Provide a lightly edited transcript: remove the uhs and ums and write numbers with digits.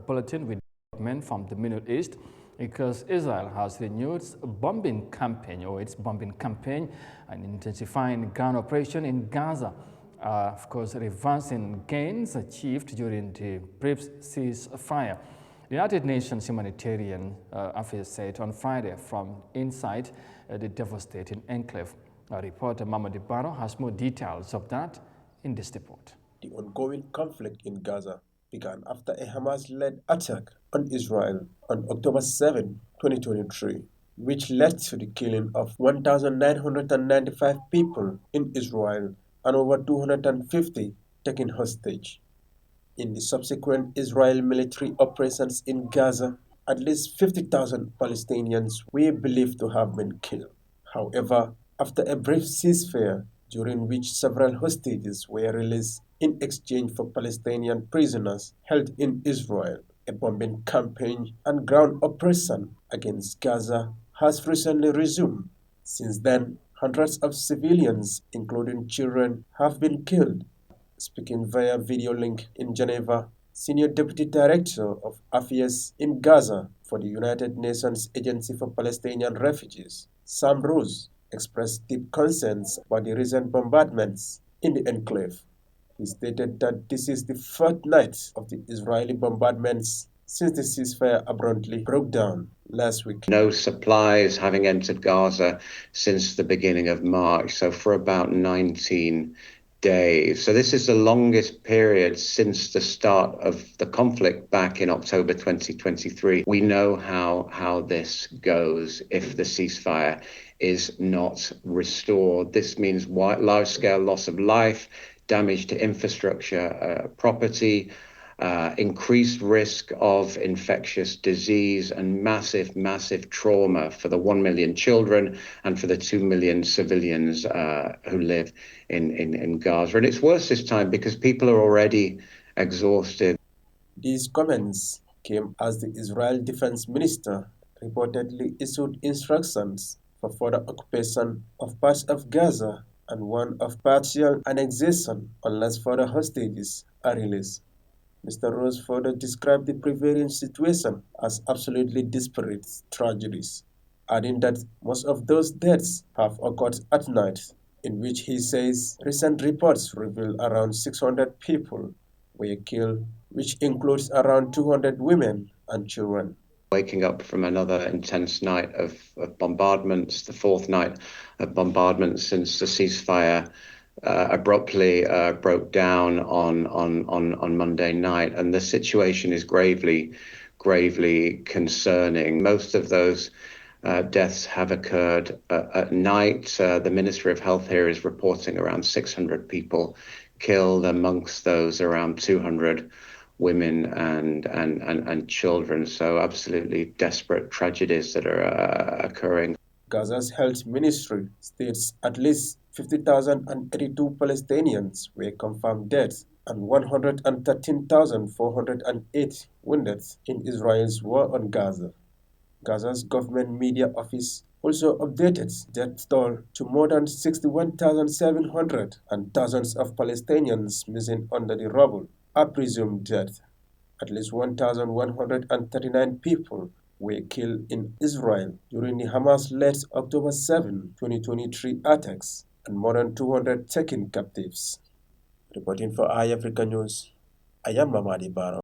bulletin with development from the Middle East because Israel has renewed its bombing campaign and intensifying ground operation in Gaza. Of course, reversing gains achieved during the brief ceasefire. The United Nations Humanitarian Affairs said on Friday from inside the devastating enclave. Our reporter Mamadi Barrow has more details of that in this report. The ongoing conflict in Gaza began after a Hamas-led attack on Israel on October 7, 2023, which led to the killing of 1,995 people in Israel and over 250 taken hostage. In the subsequent Israeli military operations in Gaza, at least 50,000 Palestinians were believed to have been killed. However, after a brief ceasefire, during which several hostages were released in exchange for Palestinian prisoners held in Israel, a bombing campaign and ground operation against Gaza has recently resumed. Since then, hundreds of civilians, including children, have been killed. Speaking via video link in Geneva, Senior Deputy Director of Affairs in Gaza for the United Nations Agency for Palestinian Refugees, Sam Rose, expressed deep concerns about the recent bombardments in the enclave. He stated that this is the fourth night of the Israeli bombardments since the ceasefire abruptly broke down last week. No supplies having entered Gaza since the beginning of March, so for about 19 days. So this is the longest period since the start of the conflict back in October 2023. We know how this goes if the ceasefire is not restored. This means large-scale loss of life, damage to infrastructure, property, increased risk of infectious disease, and massive trauma for the 1 million children and for the 2 million civilians who live in Gaza. And it's worse this time because people are already exhausted. These comments came as the Israel Defense Minister reportedly issued instructions for further occupation of parts of Gaza and one of partial annexation unless further hostages are released. Mr. Rose further described the prevailing situation as absolutely disparate tragedies, adding that most of those deaths have occurred at night, in which he says recent reports reveal around 600 people were killed, which includes around 200 women and children. Waking up from another intense night of bombardments, the fourth night of bombardments since the ceasefire abruptly broke down on Monday night, and the situation is gravely concerning. Most of those deaths have occurred at night. The Ministry of Health here is reporting around 600 people killed, amongst those around 200 women and children. So absolutely desperate tragedies that are occurring. Gaza's health ministry states at least 50,082 Palestinians were confirmed dead and 113,408 wounded in Israel's war on Gaza. Gaza's government media office also updated death toll to more than 61,700, and thousands of Palestinians missing under the rubble are presumed dead. At least 1,139 people were killed in Israel during the Hamas-led October 7, 2023 attacks, and more than 200 taken captives. Reporting for Eyeafrica News, I am Mamadi Barrow.